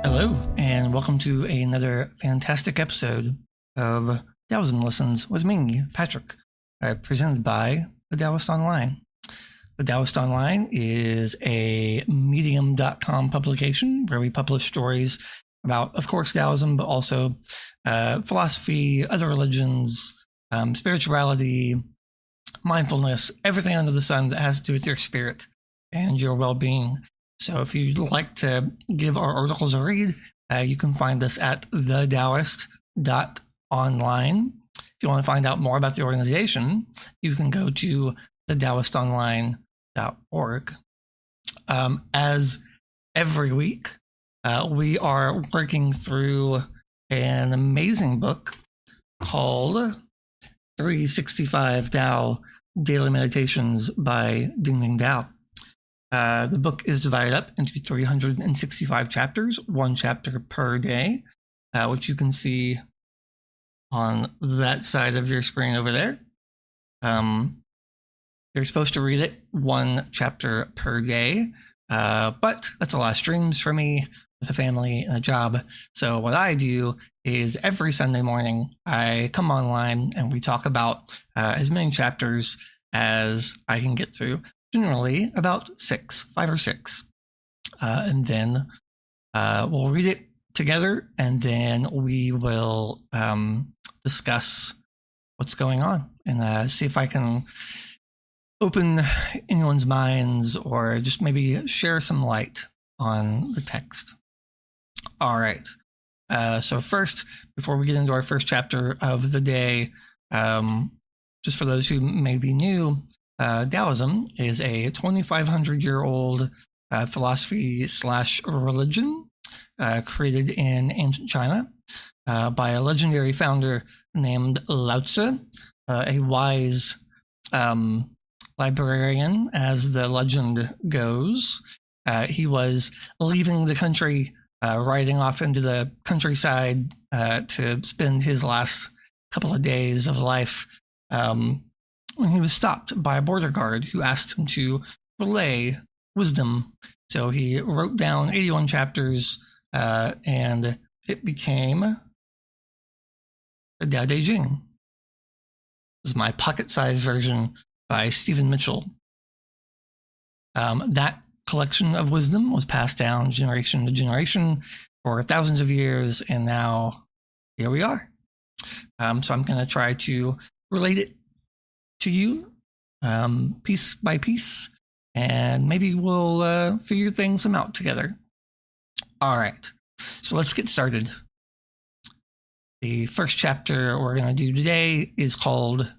Hello, and welcome to another fantastic episode of Taoism Lessons with me, Patrick, presented by the Taoist Online. The Taoist Online is a medium.com publication where we publish stories about, of course, Taoism, but also philosophy, other religions, spirituality, mindfulness, everything under the sun that has to do with your spirit and your well-being. So if you'd like to give our articles a read, you can find us at thedaoist.online. If you want to find out more about the organization, you can go to thedaoistonline.org. As every week, we are working through an amazing book called 365 Tao Daily Meditations by Ding Ding Tao. The book is divided up into 365 chapters, one chapter per day, which you can see on that side of your screen over there. You're supposed to read it one chapter per day, but that's a lot of streams for me with a family and a job. So what I do is every Sunday morning, I come online and we talk about as many chapters as I can get through. Generally about 5 or 6. And then we'll read it together, and then we will discuss what's going on and see if I can open anyone's minds or just maybe share some light on the text. All right. So first, before we get into our first chapter of the day, just for those who may be new, Taoism is a 2,500-year-old philosophy/religion created in ancient China by a legendary founder named Lao Tzu, a wise librarian, as the legend goes. He was leaving the country, riding off into the countryside to spend his last couple of days of life, when he was stopped by a border guard who asked him to relay wisdom. So he wrote down 81 chapters, and it became the Tao Te Ching. This is my pocket-sized version by Stephen Mitchell. That collection of wisdom was passed down generation to generation for thousands of years, and now here we are. So I'm going to try to relate it to you, piece by piece, and maybe we'll figure things out together. All right, so let's get started. The first chapter we're going to do today is called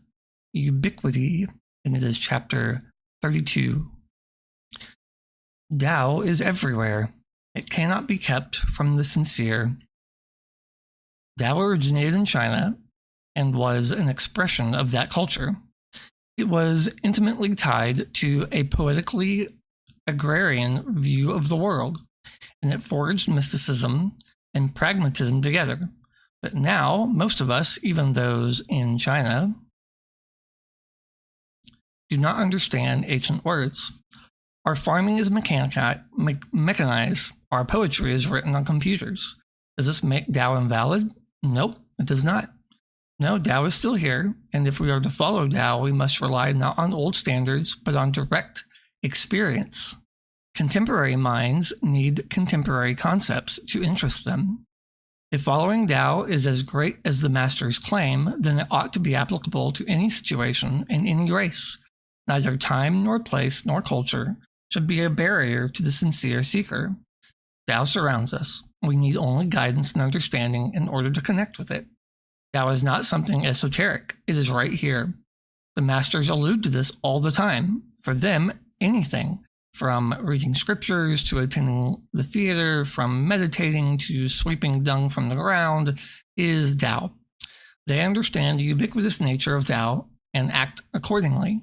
Ubiquity, and it is chapter 32. Tao is everywhere. It cannot be kept from the sincere. Tao originated in China and was an expression of that culture. It was intimately tied to a poetically agrarian view of the world, and it forged mysticism and pragmatism together. But now, most of us, even those in China, do not understand ancient words. Our farming is mechanized. Our poetry is written on computers. Does this make Tao invalid? Nope, it does not. No, Tao is still here, and if we are to follow Tao, we must rely not on old standards, but on direct experience. Contemporary minds need contemporary concepts to interest them. If following Tao is as great as the masters claim, then it ought to be applicable to any situation and any race. Neither time nor place nor culture should be a barrier to the sincere seeker. Tao surrounds us. We need only guidance and understanding in order to connect with it. Tao is not something esoteric. It is right here. The masters allude to this all the time. For them, anything, from reading scriptures to attending the theater, from meditating to sweeping dung from the ground, is Tao. They understand the ubiquitous nature of Tao and act accordingly.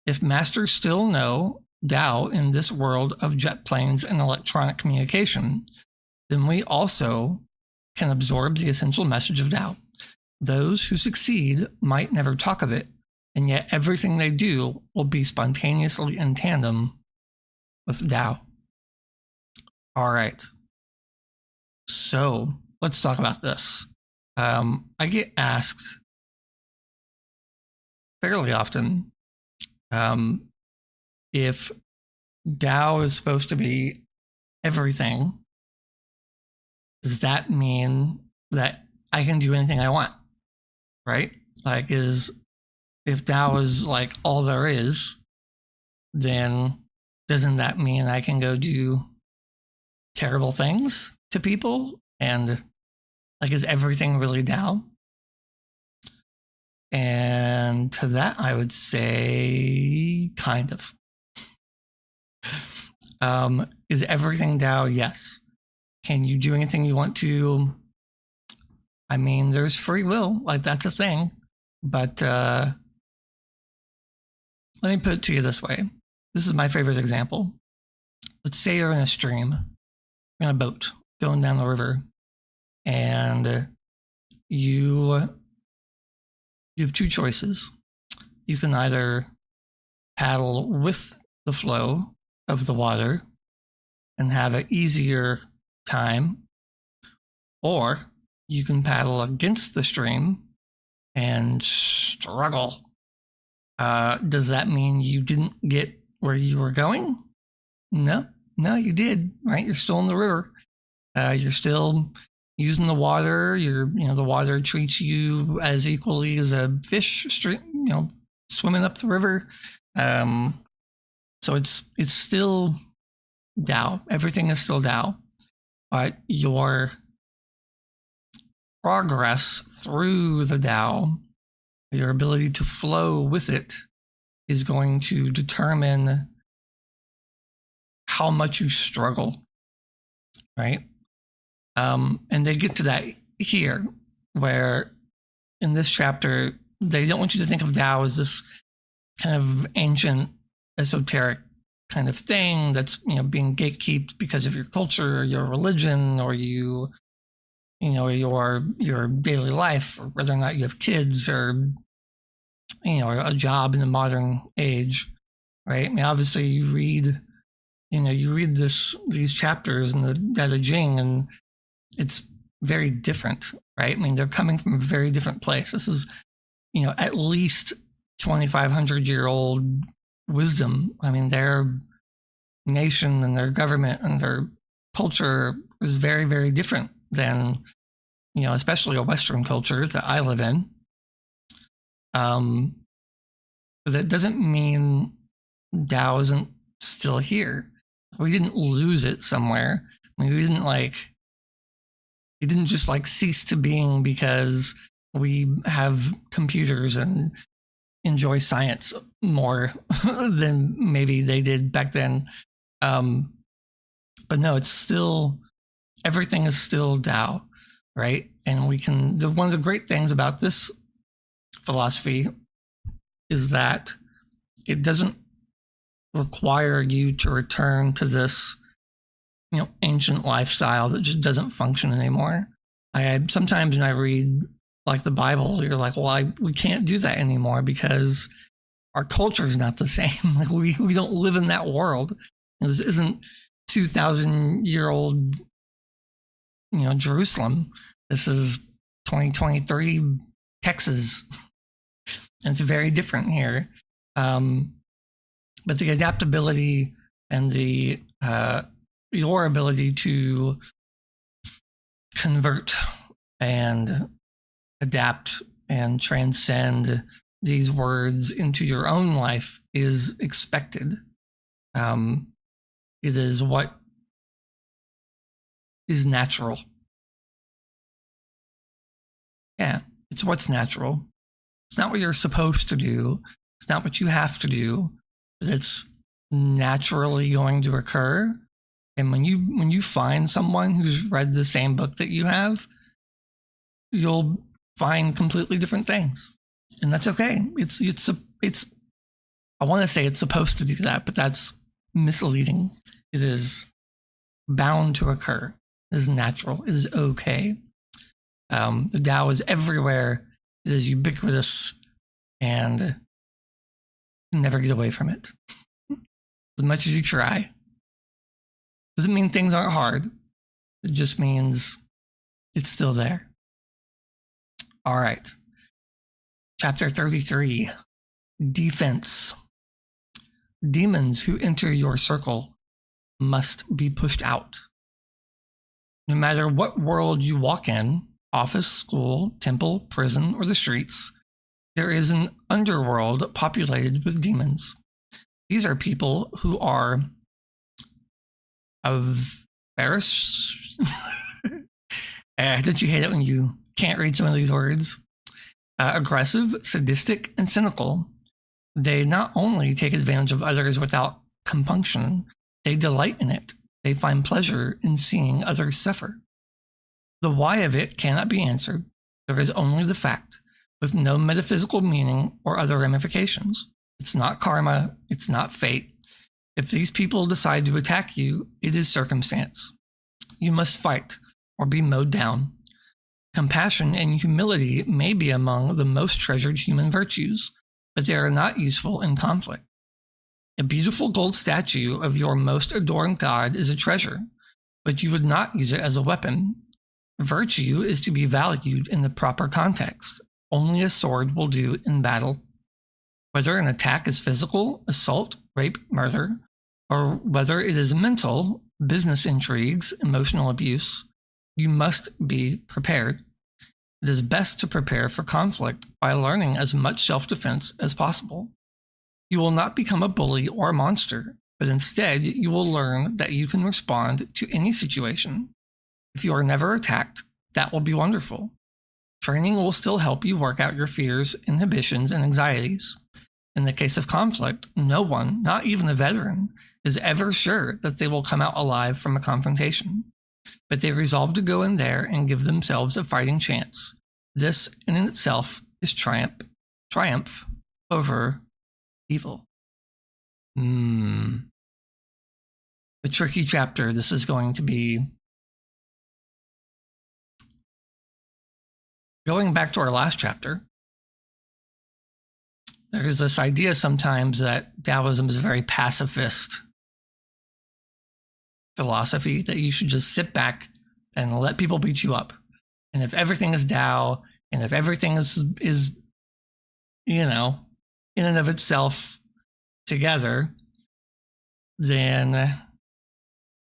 If masters still know Tao in this world of jet planes and electronic communication, then we also can absorb the essential message of Tao. Those who succeed might never talk of it, and yet everything they do will be spontaneously in tandem with Tao. All right. So let's talk about this. I get asked fairly often if Tao is supposed to be everything, does that mean that I can do anything I want? Right? Like, if Tao is like all there is, then doesn't that mean I can go do terrible things to people? And like, is everything really Tao? And to that, I would say kind of. Is everything Tao? Yes. Can you do anything you want to? I mean, there's free will, like that's a thing. But let me put it to you this way. This is my favorite example. Let's say you're in a stream, in a boat, going down the river, and you have two choices. You can either paddle with the flow of the water and have an easier time, or you can paddle against the stream and struggle. Does that mean you didn't get where you were going? No, you did, right? You're still in the river. You're still using the water. The water treats you as equally as a fish stream, swimming up the river. So it's still Tao. Everything is still Tao, but your progress through the Tao, your ability to flow with it, is going to determine how much you struggle, right? And they get to that here, where in this chapter, they don't want you to think of Tao as this kind of ancient, esoteric kind of thing that's being gatekept because of your culture or your religion or your daily life, or whether or not you have kids or a job in the modern age, right? I mean, obviously you read these chapters in the Tao Te Ching, and it's very different, right? I mean, they're coming from a very different place. This is, at least 2,500-year-old wisdom. I mean, their nation and their government and their culture is very, very different than, especially a Western culture that I live in. But that doesn't mean Tao isn't still here. We didn't lose it somewhere. I mean, it didn't just cease to being because we have computers and enjoy science more than maybe they did back then. But no, it's still, everything is still Tao, right? And one of the great things about this philosophy is that it doesn't require you to return to this, ancient lifestyle that just doesn't function anymore. Sometimes when I read the Bible, you're like, well, we can't do that anymore because our culture is not the same. We don't live in that world. This isn't 2,000-year-old, Jerusalem. This is 2023 Texas. And it's very different here. But the adaptability and your ability to convert and adapt and transcend these words into your own life is expected. It is what is natural. Yeah, it's what's natural. It's not what you're supposed to do. It's not what you have to do. But it's naturally going to occur. And when you find someone who's read the same book that you have, you'll find completely different things. And that's okay. It's I want to say it's supposed to do that, but that's misleading. It is bound to occur. It is natural. It is okay. The Tao is everywhere. It is ubiquitous, and you can never get away from it. As much as you try. Doesn't mean things aren't hard. It just means it's still there. All right. Chapter 33, Defense. Demons who enter your circle must be pushed out. No matter what world you walk in, office, school, temple, prison, or the streets, there is an underworld populated with demons. These are people who are avaricious. Don't you hate it when you can't read some of these words? Aggressive, sadistic, and cynical. They not only take advantage of others without compunction, they delight in it. They find pleasure in seeing others suffer. The why of it cannot be answered. There is only the fact, with no metaphysical meaning or other ramifications. It's not karma. It's not fate. If these people decide to attack you, it is circumstance. You must fight or be mowed down. Compassion and humility may be among the most treasured human virtues, but they are not useful in conflict. A beautiful gold statue of your most adored God is a treasure, but you would not use it as a weapon. Virtue is to be valued in the proper context. Only a sword will do in battle. Whether an attack is physical, assault, rape, murder, or whether it is mental, business intrigues, emotional abuse, you must be prepared. It is best to prepare for conflict by learning as much self-defense as possible. You will not become a bully or a monster, but instead you will learn that you can respond to any situation. If you are never attacked, that will be wonderful. Training will still help you work out your fears, inhibitions, and anxieties. In the case of conflict, no one, not even a veteran, is ever sure that they will come out alive from a confrontation. But they resolve to go in there and give themselves a fighting chance. This, in itself, is triumph over evil. A tricky chapter this is going to be. Going back to our last chapter, there's this idea sometimes that Taoism is a very pacifist philosophy, that you should just sit back and let people beat you up. And if everything is Tao, and if everything is in and of itself together, then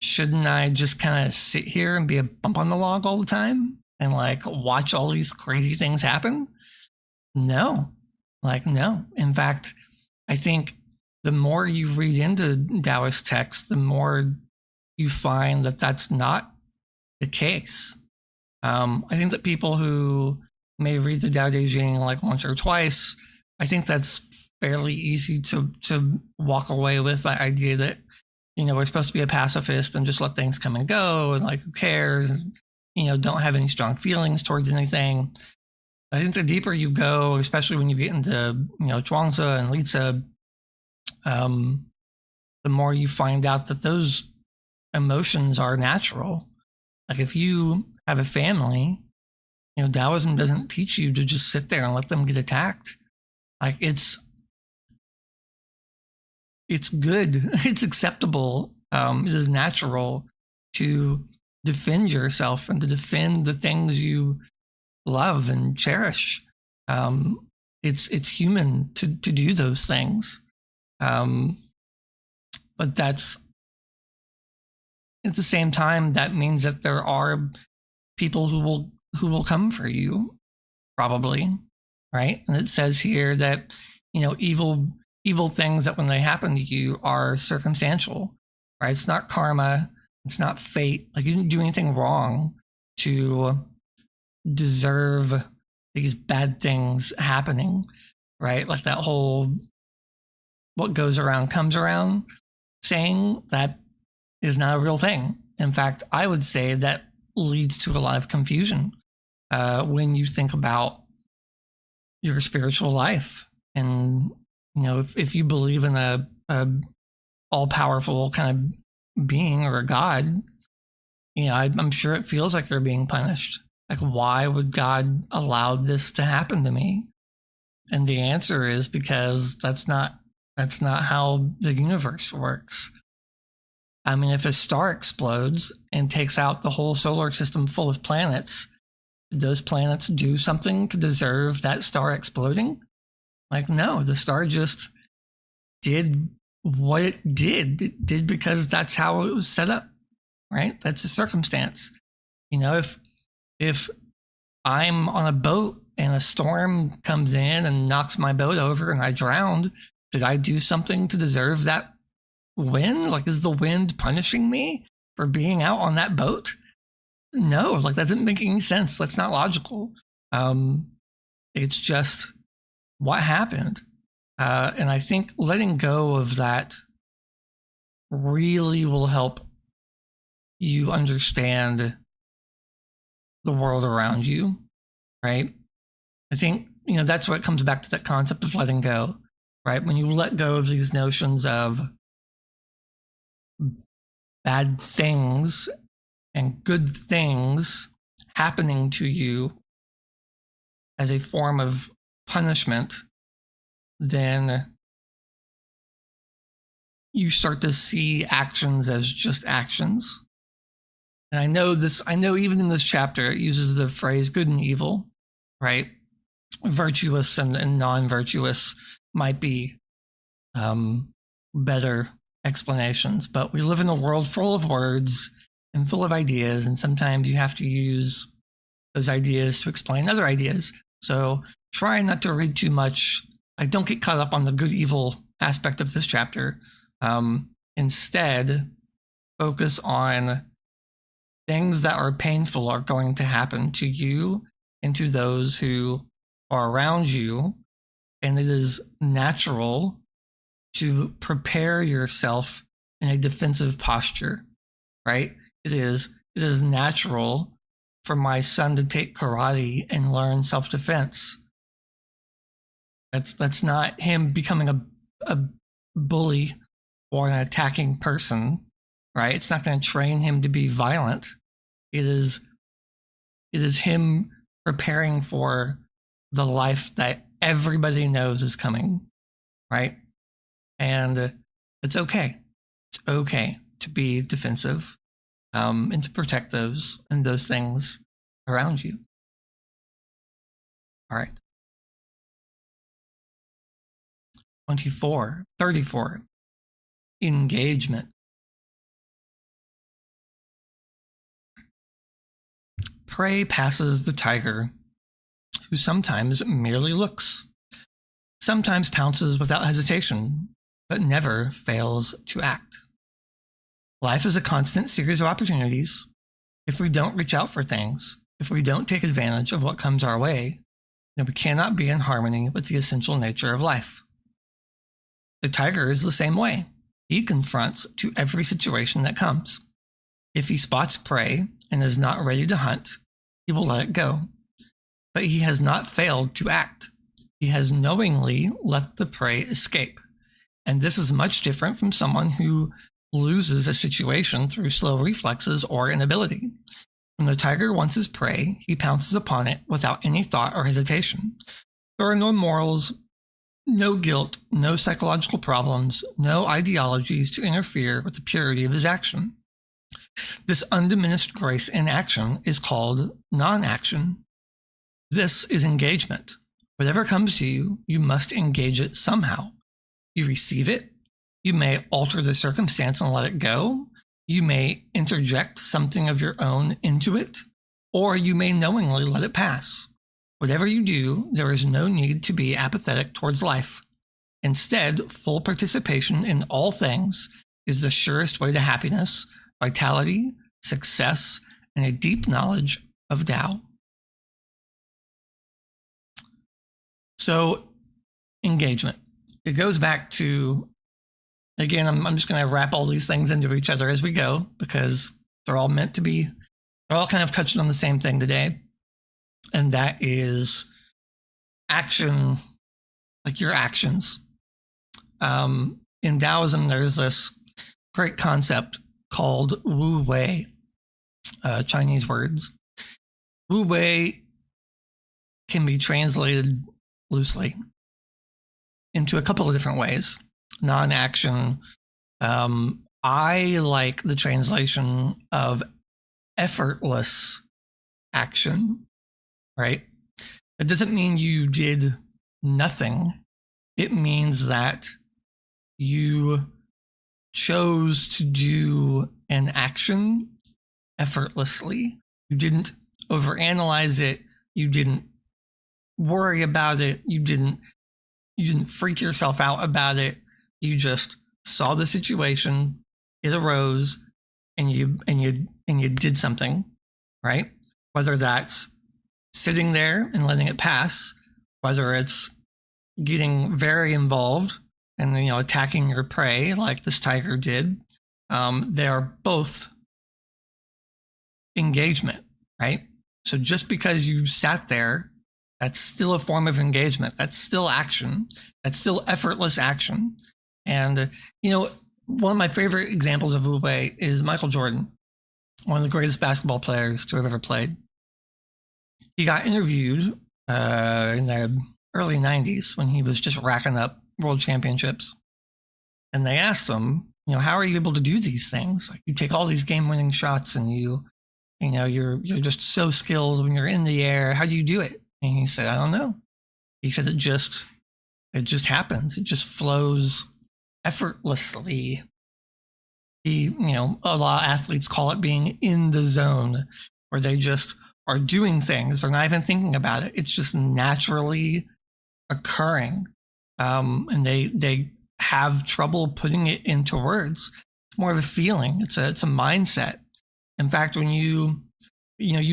shouldn't I just kind of sit here and be a bump on the log all the time and watch all these crazy things happen? No. No. In fact, I think the more you read into Taoist texts, the more you find that that's not the case. I think that people who may read the Tao Te Ching once or twice, I think that's fairly easy to walk away with the idea that, we're supposed to be a pacifist and just let things come and go and who cares, and, don't have any strong feelings towards anything. I think the deeper you go, especially when you get into, Chuangzi and Litsa, the more you find out that those emotions are natural. If you have a family, Taoism doesn't teach you to just sit there and let them get attacked. It's good. It's acceptable. It is natural to defend yourself and to defend the things you love and cherish. It's human to do those things. But that's, at the same time, that means that there are people who will come for you, probably, right? And it says here that, evil things, that when they happen to you, are circumstantial, right? It's not karma. It's not fate. You didn't do anything wrong to deserve these bad things happening, right? That whole "what goes around comes around" saying, that is not a real thing. In fact, I would say that leads to a lot of confusion when you think about your spiritual life. And, if you believe in a all-powerful kind of being or a God, I'm sure it feels like you're being punished. Why would God allow this to happen to me? And the answer is because that's not how the universe works. I mean, if a star explodes and takes out the whole solar system full of planets, did those planets do something to deserve that star exploding? Like, no, the star just did what it did. It did because that's how it was set up, right? That's a circumstance. You know, if I'm on a boat and a storm comes in and knocks my boat over and I drowned, did I do something to deserve that wind? Like, is the wind punishing me for being out on that boat? No, like, that doesn't make any sense. That's not logical. It's just what happened. And I think letting go of that really will help you understand the world around you, right? I think, that's what comes back to that concept of letting go, right? When you let go of these notions of bad things and good things happening to you as a form of punishment, then you start to see actions as just actions. And I know even in this chapter, it uses the phrase good and evil, right? Virtuous and non-virtuous might be better explanations, but we live in a world full of words and full of ideas, and sometimes you have to use those ideas to explain other ideas. So try not to read too much. Like, don't get caught up on the good evil aspect of this chapter. Instead, focus on things that are painful are going to happen to you and to those who are around you. And it is natural to prepare yourself in a defensive posture, right? It is natural for my son to take karate and learn self-defense. That's not him becoming a bully or an attacking person, right? It's not going to train him to be violent. It is him preparing for the life that everybody knows is coming, right? And it's okay. It's okay to be defensive and to protect those things around you. All right. 34. Engagement. Prey passes the tiger, who sometimes merely looks, sometimes pounces without hesitation, but never fails to act. Life is a constant series of opportunities. If we don't reach out for things, if we don't take advantage of what comes our way, then we cannot be in harmony with the essential nature of life. The tiger is the same way. He confronts to every situation that comes. If he spots prey and is not ready to hunt, he will let it go. But he has not failed to act. He has knowingly let the prey escape. And this is much different from someone who loses a situation through slow reflexes or inability. When the tiger wants his prey, he pounces upon it without any thought or hesitation. There are no morals, no guilt, no psychological problems, no ideologies to interfere with the purity of his action. This undiminished grace in action is called non-action. This is engagement. Whatever comes to you, you must engage it somehow. You receive it. You may alter the circumstance and let it go. You may interject something of your own into it, or you may knowingly let it pass. Whatever you do, there is no need to be apathetic towards life. Instead, full participation in all things is the surest way to happiness, vitality, success, and a deep knowledge of Tao. So, engagement. It goes back to, again, I'm just going to wrap all these things into each other as we go, because they're all meant to be, they're all kind of touching on the same thing today. And that is action, like your actions. In Taoism, there's this great concept called Wu Wei, Chinese words. Wu Wei can be translated loosely into a couple of different ways. Non-action, I like the translation of effortless action, right? It doesn't mean you did nothing. It means that you chose to do an action effortlessly. You didn't overanalyze it. You didn't worry about it. You didn't freak yourself out about it. You just saw the situation, it arose, and you did something, right? Whether that's sitting there and letting it pass, whether it's getting very involved and attacking your prey like this tiger did. They are both engagement, right? So just because you sat there, that's still a form of engagement. That's still action. That's still effortless action. And one of my favorite examples of Wu Wei is Michael Jordan, one of the greatest basketball players to have ever played. He got interviewed in the early 90s when he was just racking up world championships. And they asked him, how are you able to do these things? Like, you take all these game-winning shots and you're just so skilled when you're in the air. How do you do it? And he said, I don't know. He said, it just happens. It just flows effortlessly. A lot of athletes call it being in the zone, where they just are doing things. They're not even thinking about it. It's just naturally occurring. And they have trouble putting it into words. It's more of a feeling. It's a mindset. In fact, when you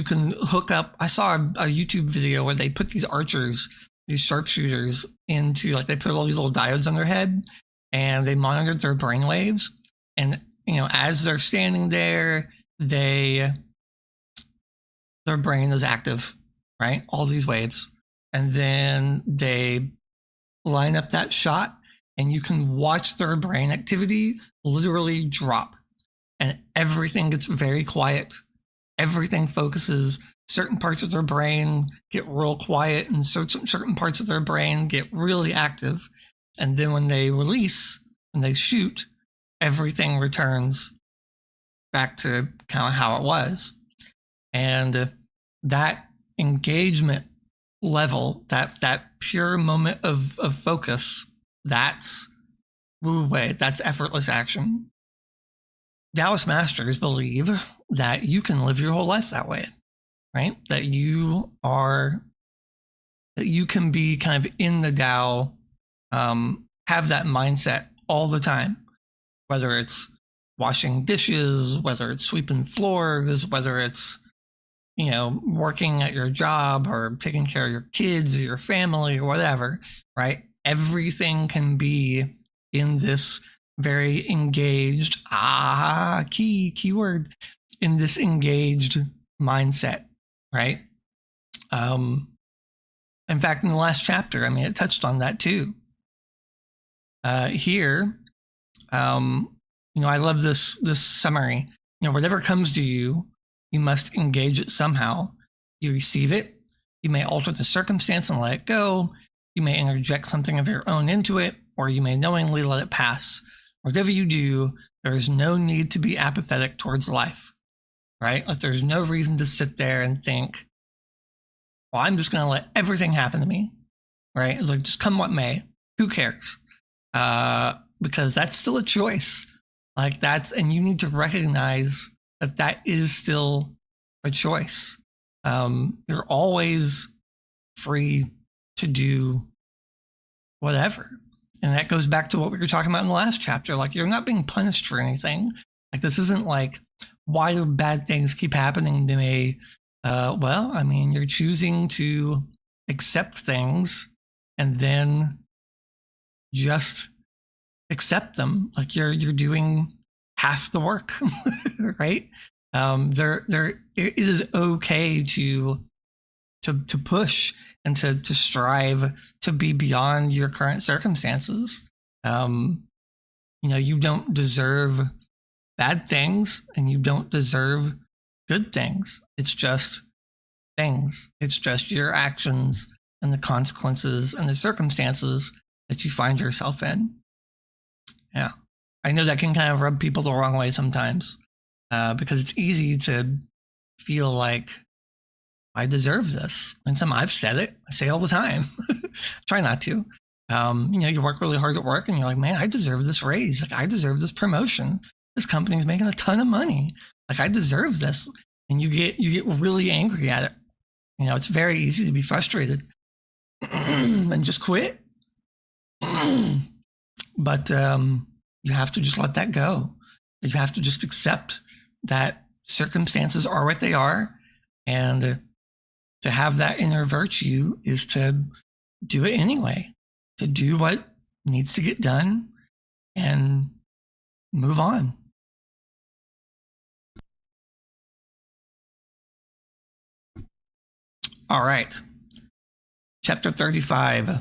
can hook up, I saw a YouTube video where they put these archers, these sharpshooters into, like, they put all these little diodes on their head and they monitored their brain waves. And, as they're standing there, their brain is active, right? All these waves. And then they line up that shot and you can watch their brain activity literally drop. And everything gets very quiet. Everything focuses. Certain parts of their brain get real quiet and certain parts of their brain get really active. And then when they release, when they shoot, everything returns back to kind of how it was. And that engagement level, that pure moment of focus, that's Wu Wei, that's effortless action. Taoist masters believe that you can live your whole life that way, right? That you can be kind of in the Tao, have that mindset all the time, whether it's washing dishes, whether it's sweeping floors, whether it's, working at your job or taking care of your kids or your family or whatever, right? Everything can be in this very engaged, keyword, in this engaged mindset, right? In fact, in the last chapter, it touched on that too. Here, I love this summary. Whatever comes to you, you must engage it somehow. You receive it. You may alter the circumstance and let it go. You may interject something of your own into it, or you may knowingly let it pass. Whatever you do, there is no need to be apathetic towards life, right? Like, there's no reason to sit there and think, well, I'm just going to let everything happen to me, right? Like, just come what may. Who cares? Because that's still a choice. Like, and you need to recognize that is still a choice. You're always free to do whatever. And that goes back to what we were talking about in the last chapter. Like, you're not being punished for anything. Like, this isn't like, why do bad things keep happening to me? You're choosing to accept things and then just accept them. Like, you're doing half the work, right? It is okay to push and to strive to be beyond your current circumstances. You don't deserve bad things and you don't deserve good things. It's just things. It's just your actions and the consequences and the circumstances that you find yourself in. Yeah. I know that can kind of rub people the wrong way sometimes, because it's easy to feel like I deserve this. And I've said it. I say it all the time. Try not to. You work really hard at work and you're like, man, I deserve this raise. Like, I deserve this promotion. This company's making a ton of money. Like, I deserve this. And you get really angry at it. It's very easy to be frustrated and just quit. But you have to just let that go. You have to just accept that circumstances are what they are. And to have that inner virtue is to do it anyway, to do what needs to get done and move on. All right. Chapter 35,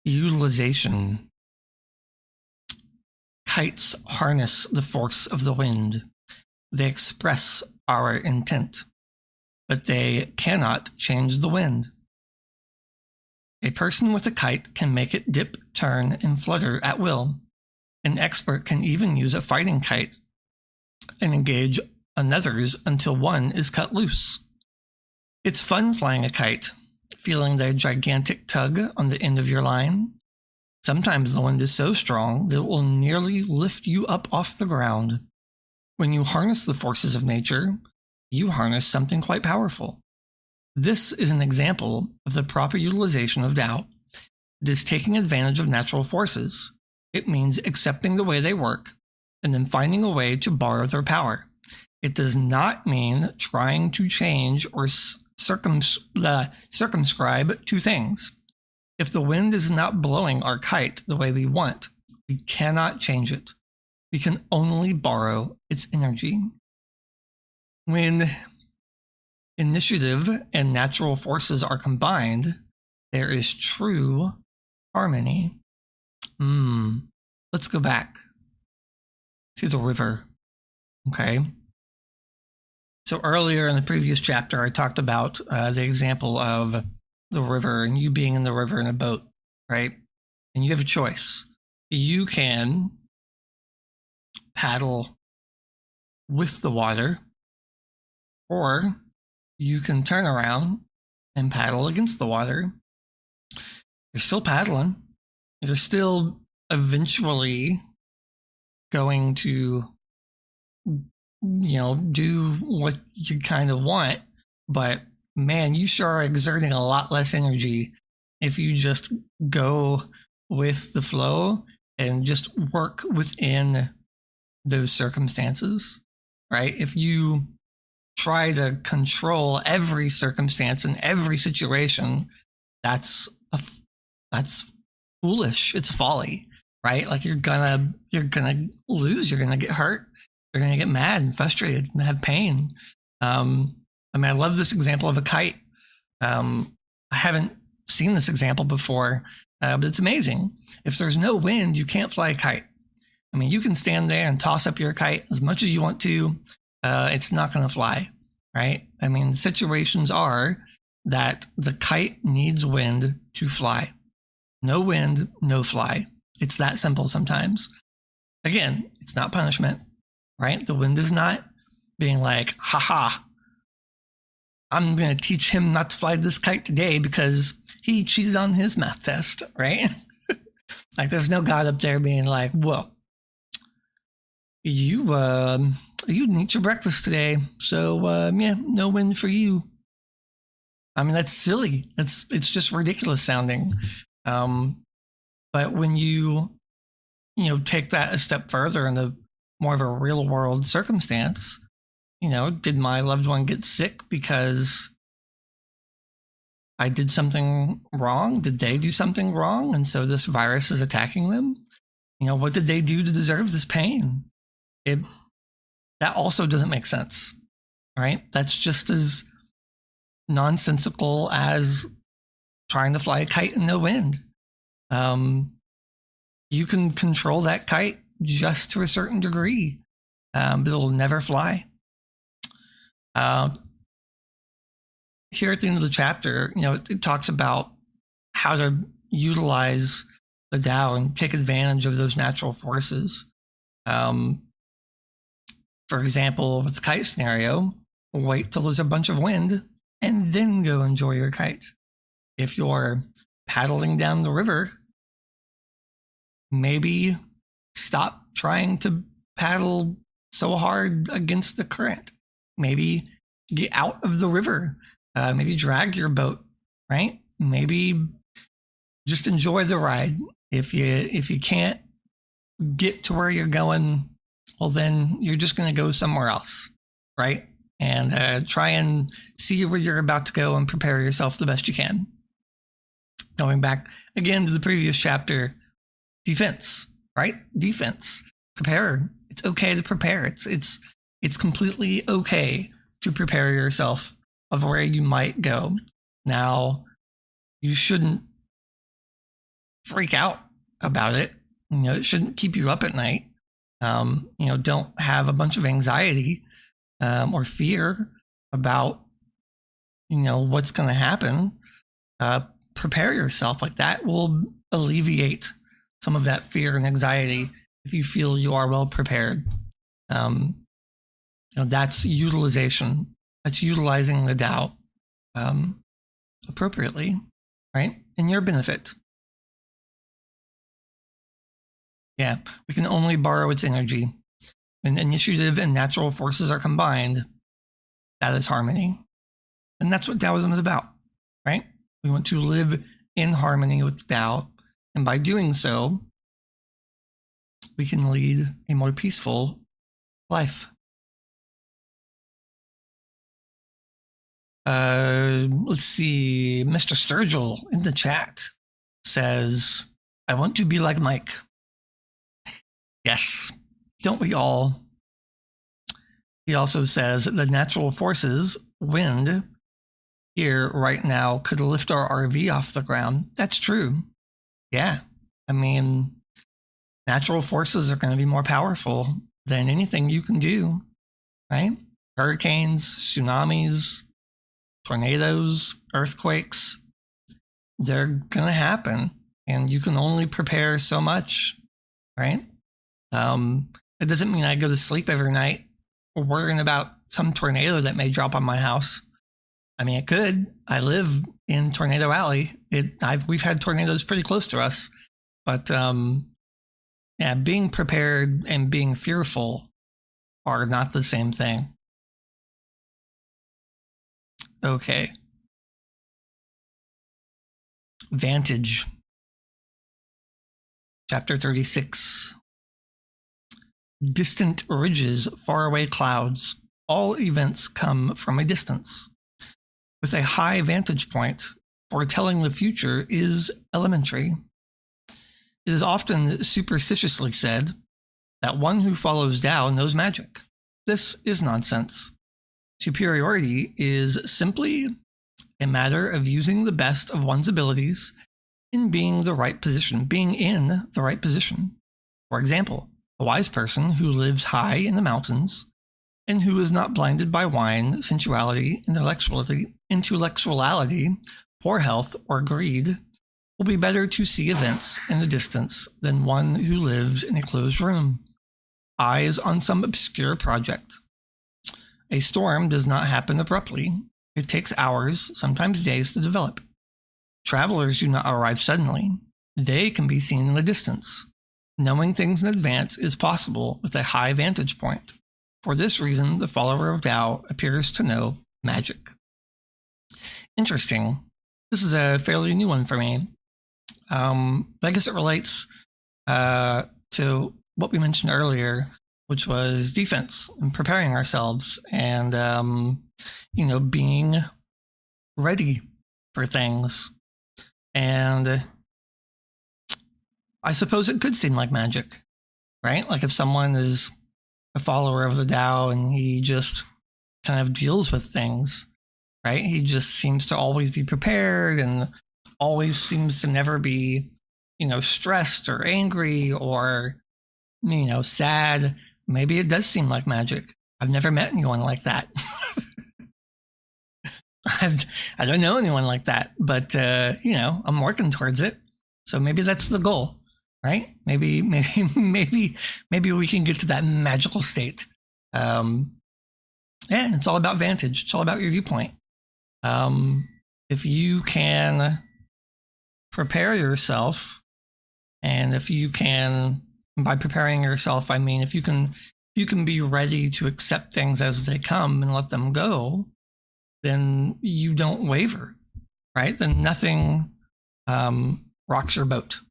Utilization. Kites harness the force of the wind. They express our intent, but they cannot change the wind. A person with a kite can make it dip, turn, and flutter at will. An expert can even use a fighting kite and engage another's until one is cut loose. It's fun flying a kite, feeling the gigantic tug on the end of your line. Sometimes the wind is so strong that it will nearly lift you up off the ground. When you harness the forces of nature, you harness something quite powerful. This is an example of the proper utilization of Tao. It is taking advantage of natural forces. It means accepting the way they work and then finding a way to borrow their power. It does not mean trying to change or circumscribe to things. If the wind is not blowing our kite the way we want, we cannot change it. We can only borrow its energy. When initiative and natural forces are combined, there is true harmony. Let's go back to the river. Okay. So earlier in the previous chapter, I talked about the example of the river and you being in the river in a boat, right? And you have a choice. You can paddle with the water, or you can turn around and paddle against the water. You're still paddling. You're still eventually going to, do what you kind of want, but man, you sure are exerting a lot less energy if you just go with the flow and just work within those circumstances, right? If you try to control every circumstance and every situation, that's foolish. It's folly, right? Like you're gonna lose. You're gonna get hurt. You're gonna get mad and frustrated and have pain. I love this example of a kite. I haven't seen this example before, but it's amazing. If there's no wind, you can't fly a kite. You can stand there and toss up your kite as much as you want to. It's not going to fly, right? Situations are that the kite needs wind to fly. No wind, no fly. It's that simple sometimes. Again, it's not punishment, right? The wind is not being like, haha, I'm going to teach him not to fly this kite today because he cheated on his math test, right? Like there's no God up there being like, whoa, you didn't eat your breakfast today. So, no win for you. That's silly. It's just ridiculous sounding. But when you take that a step further in the more of a real world circumstance, did my loved one get sick because I did something wrong? Did they do something wrong? And so this virus is attacking them? What did they do to deserve this pain? That also doesn't make sense, right? That's just as nonsensical as trying to fly a kite in no wind. You can control that kite just to a certain degree, but it'll never fly. Here at the end of the chapter, it talks about how to utilize the Tao and take advantage of those natural forces. For example, with the kite scenario, wait till there's a bunch of wind and then go enjoy your kite. If you're paddling down the river, maybe stop trying to paddle so hard against the current. Maybe get out of the river. Maybe drag your boat, right? Maybe just enjoy the ride. If you can't get to where you're going, well, then you're just going to go somewhere else, right? And try and see where you're about to go and prepare yourself the best you can. Going back again to the previous chapter, defense, right? Defense. Prepare. It's okay to prepare. It's completely okay to prepare yourself of where you might go. Now, you shouldn't freak out about it. It shouldn't keep you up at night. Don't have a bunch of anxiety or fear about, what's going to happen. Prepare yourself. Like that will alleviate some of that fear and anxiety if you feel you are well prepared. That's utilization. That's utilizing the Tao appropriately, right? In your benefit. Yeah, we can only borrow its energy. When initiative and natural forces are combined, that is harmony. And that's what Taoism is about, right? We want to live in harmony with Tao. And by doing so, we can lead a more peaceful life. Let's see. Mr. Sturgill in the chat says, I want to be like Mike. Yes, don't we all? He also says the natural forces, wind, here right now could lift our RV off the ground. That's true. Yeah. I mean, natural forces are going to be more powerful than anything you can do, right? Hurricanes, tsunamis, tornadoes, earthquakes, they're going to happen. And you can only prepare so much, right? It doesn't mean I go to sleep every night worrying about some tornado that may drop on my house. I mean, it could. I live in Tornado Alley. We've had tornadoes pretty close to us, but being prepared and being fearful are not the same thing. Okay. Vantage. Chapter 36. Distant ridges, faraway clouds. All events come from a distance. With a high vantage point, foretelling the future is elementary. It is often superstitiously said that one who follows Tao knows magic. This is nonsense. Superiority is simply a matter of using the best of one's abilities in being in the right position. For example, a wise person who lives high in the mountains and who is not blinded by wine, sensuality, intellectuality, poor health, or greed will be better to see events in the distance than one who lives in a closed room, eyes on some obscure project. A storm does not happen abruptly. It takes hours, sometimes days, to develop. Travelers do not arrive suddenly. They can be seen in the distance. Knowing things in advance is possible with a high vantage point. For this reason, the follower of Tao appears to know magic. Interesting. This is a fairly new one for me. I guess it relates to what we mentioned earlier, which was defense and preparing ourselves and, being ready for things. And I suppose it could seem like magic, right? Like if someone is a follower of the Tao and he just kind of deals with things, right? He just seems to always be prepared and always seems to never be, stressed or angry or, sad. Maybe it does seem like magic. I've never met anyone like that. I don't know anyone like that, but, I'm working towards it. So maybe that's the goal. right? Maybe we can get to that magical state. And it's all about vantage. It's all about your viewpoint. If you can prepare yourself, and if you can, by preparing yourself, I mean if you can be ready to accept things as they come and let them go, then you don't waver, right? Then nothing rocks your boat.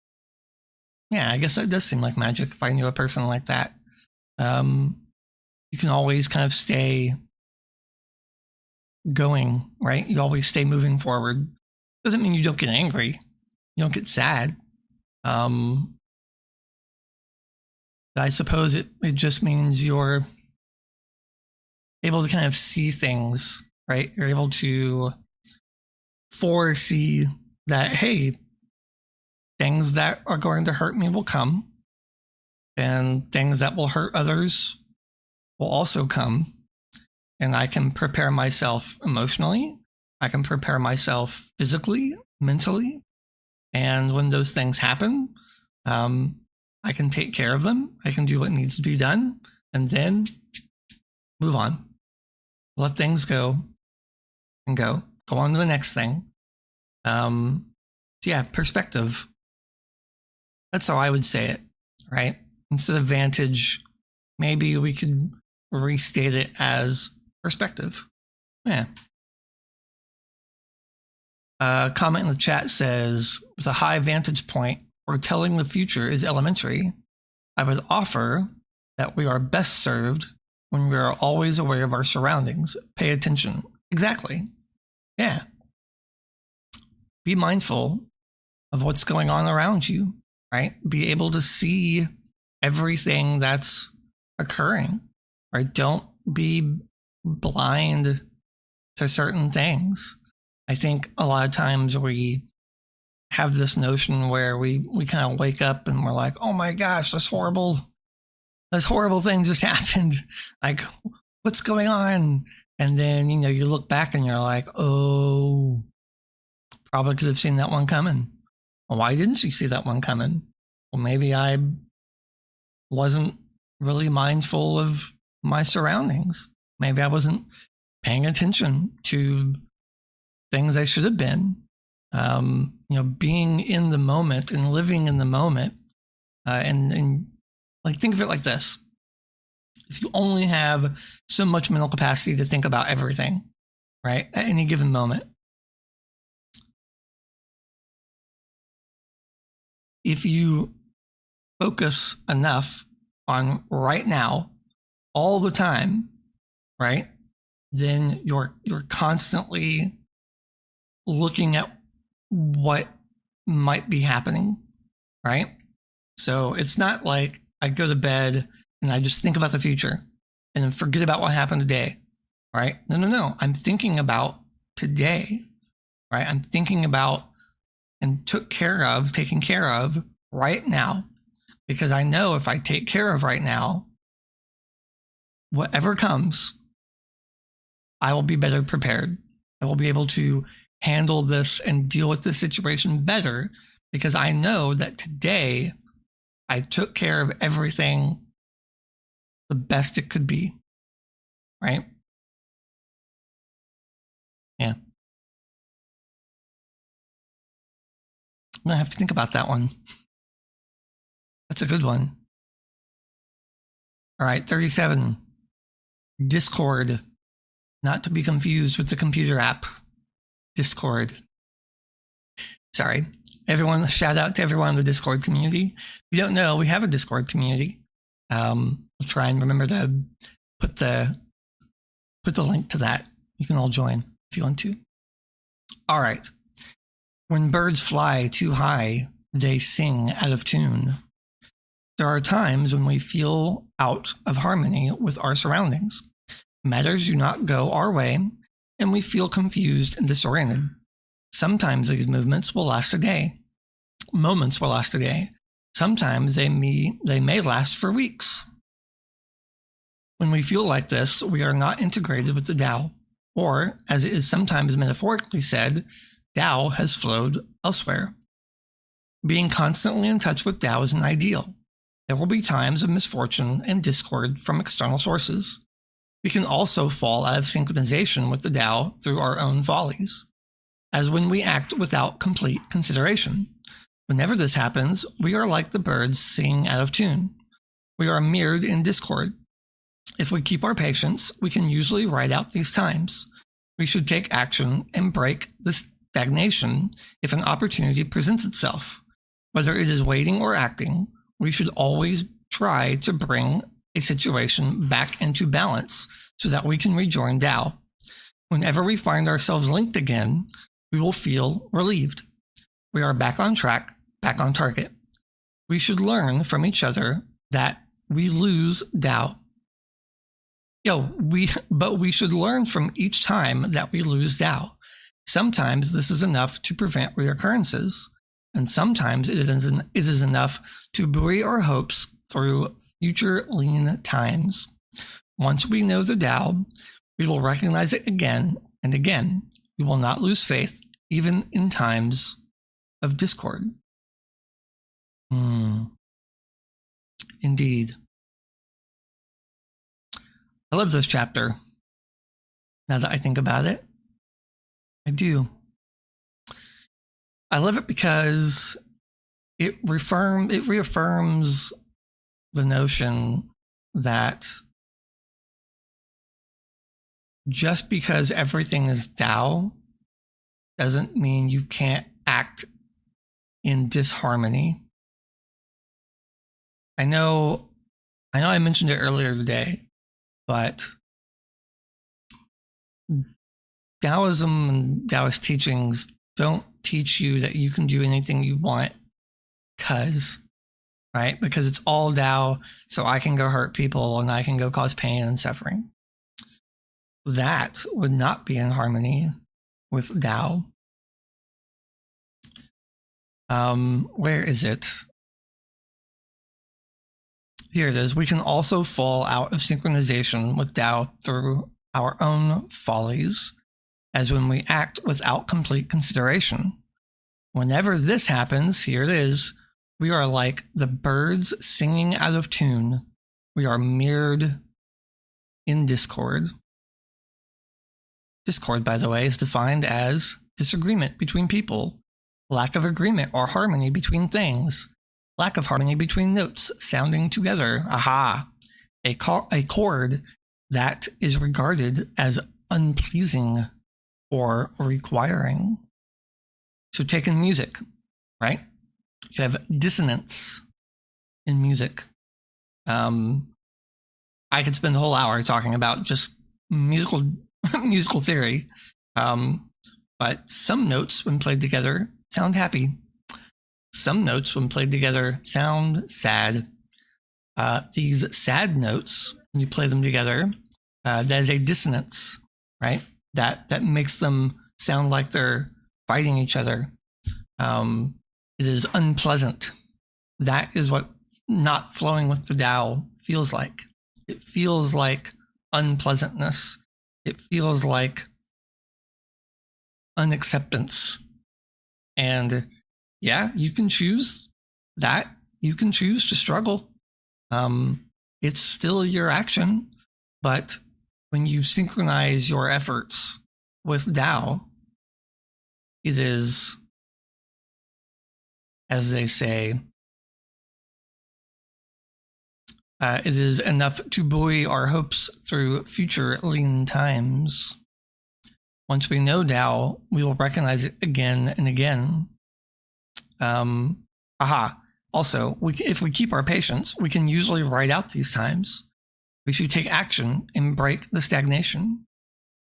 Yeah, I guess that does seem like magic if I knew a person like that. You can always kind of stay going, right? You always stay moving forward. Doesn't mean you don't get angry. You don't get sad. I suppose it just means you're able to kind of see things, right? You're able to foresee that, hey, things that are going to hurt me will come, and things that will hurt others will also come. And I can prepare myself emotionally. I can prepare myself physically, mentally. And when those things happen, I can take care of them. I can do what needs to be done, and then move on. Let things go and go on to the next thing. Yeah, perspective. That's how I would say it, right? Instead of vantage, maybe we could restate it as perspective. Yeah. Comment in the chat says, with a high vantage point, foretelling the future is elementary. I would offer that we are best served when we are always aware of our surroundings. Pay attention. Exactly. Yeah. Be mindful of what's going on around you, right? Be able to see everything that's occurring, right? Don't be blind to certain things. I think a lot of times we have this notion where we kind of wake up and we're like, oh my gosh, this horrible thing just happened. Like, what's going on? And then, you look back and you're like, oh, probably could have seen that one coming. Well, why didn't she see that one coming? Well, maybe I wasn't really mindful of my surroundings. Maybe I wasn't paying attention to things I should have been. Being in the moment and living in the moment. And like, think of it like this. If you only have so much mental capacity to think about everything, right, at any given moment, if you focus enough on right now, all the time, right, then you're constantly looking at what might be happening, right? So it's not like I go to bed and I just think about the future and then forget about what happened today, right? No. I'm thinking about today, right? I'm thinking about and taking care of right now, because I know if I take care of right now, whatever comes, I will be better prepared. I will be able to handle this and deal with this situation better, because I know that today I took care of everything the best it could be, right? Yeah. I'm going to have to think about that one. That's a good one. All right, 37. Discord. Not to be confused with the computer app. Discord. Sorry. Everyone, shout out to everyone in the Discord community. If you don't know, we have a Discord community. We'll try and remember to put the link to that. You can all join if you want to. All right. When birds fly too high, they sing out of tune. There are times when we feel out of harmony with our surroundings. Matters do not go our way, and we feel confused and disoriented. Sometimes these moments will last a day. Sometimes they may last for weeks. When we feel like this, we are not integrated with the Tao, or, as it is sometimes metaphorically said, Tao has flowed elsewhere. Being constantly in touch with Tao is an ideal. There will be times of misfortune and discord from external sources. We can also fall out of synchronization with the Tao through our own follies, as when we act without complete consideration. Whenever this happens, we are like the birds singing out of tune. We are mirrored in discord. If we keep our patience, we can usually ride out these times. We should take action and break the stagnation if an opportunity presents itself. Whether it is waiting or acting, we should always try to bring a situation back into balance so that we can rejoin Tao. Whenever we find ourselves linked again, we will feel relieved. We are back on track, back on target. We should learn from each other that we lose Tao. But we should learn from each time that we lose Tao. Sometimes this is enough to prevent reoccurrences, and sometimes it is enough to buoy our hopes through future lean times. Once we know the Tao, we will recognize it again and again. We will not lose faith, even in times of discord. Indeed. I love this chapter. Now that I think about it, I do. I love it because it reaffirms the notion that just because everything is Tao doesn't mean you can't act in disharmony. I know I mentioned it earlier today, but Taoism and Taoist teachings don't teach you that you can do anything you want because it's all Tao, so I can go hurt people and I can go cause pain and suffering. That would not be in harmony with Tao. Where is it? Here it is. We can also fall out of synchronization with Tao through our own follies, as when we act without complete consideration. Whenever this happens, here it is, we are like the birds singing out of tune. We are mirrored in discord. Discord, by the way, is defined as disagreement between people, lack of agreement or harmony between things, lack of harmony between notes sounding together. Aha! A chord that is regarded as unpleasing or requiring. So take in music, right? You have dissonance in music. I could spend a whole hour talking about just musical theory. But some notes, when played together, sound happy. Some notes, when played together, sound sad. These sad notes, when you play them together, that is a dissonance, right? That makes them sound like they're fighting each other. It is unpleasant. That is what not flowing with the Tao feels like. It feels like unpleasantness. It feels like unacceptance. And yeah, you can choose that. You can choose to struggle. It's still your action, but when you synchronize your efforts with Tao, it is, as they say, it is enough to buoy our hopes through future lean times. Once we know Tao, we will recognize it again and again. Also, if we keep our patience, we can usually ride out these times. We should take action and break the stagnation.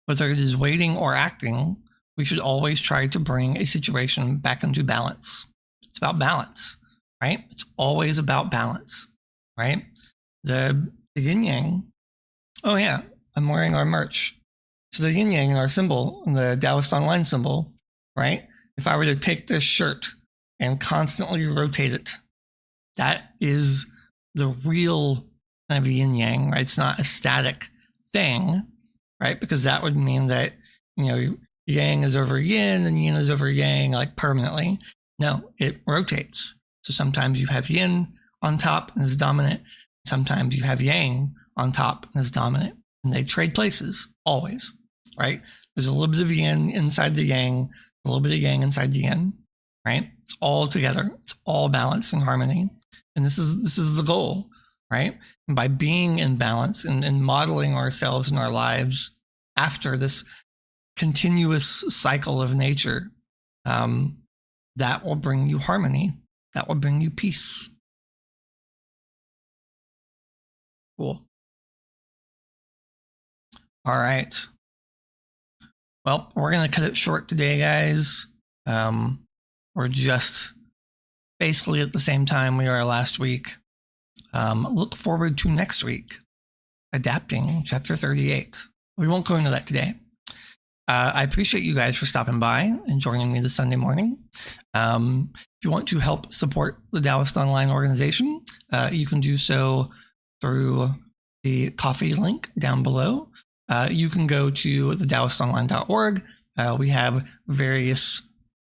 Whether it is waiting or acting, we should always try to bring a situation back into balance. It's about balance, right? It's always about balance, right? The yin yang. Oh yeah, I'm wearing our merch. So the yin yang, our symbol, the Taoist online symbol, right? If I were to take this shirt and constantly rotate it, that is the real kind of yin yang, right? It's not a static thing, right? Because that would mean that, yang is over yin and yin is over yang, like permanently. No, it rotates. So sometimes you have yin on top and is dominant. Sometimes you have yang on top and is dominant. And they trade places, always, right? There's a little bit of yin inside the yang, a little bit of yang inside the yin, right? It's all together. It's all balance and harmony. And this is the goal, right? And by being in balance and modeling ourselves and our lives after this continuous cycle of nature, that will bring you harmony. That will bring you peace. Cool. All right. Well, we're going to cut it short today, guys. We're just basically at the same time we were last week. Look forward to next week, adapting chapter 38. We won't go into that today. I appreciate you guys for stopping by and joining me this Sunday morning. If you want to help support the Taoist Online organization, you can do so through the coffee link down below. You can go to thedaoistonline.org. We have various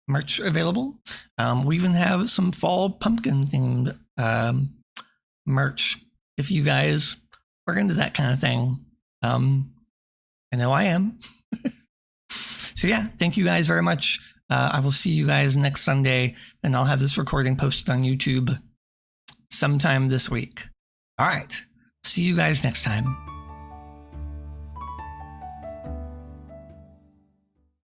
merch available. We even have some fall pumpkin themed merch if you guys are into that kind of thing. I know I am. So yeah, thank you guys very much. I will see you guys next Sunday, and I'll have this recording posted on YouTube sometime this week. All right. See you guys next time.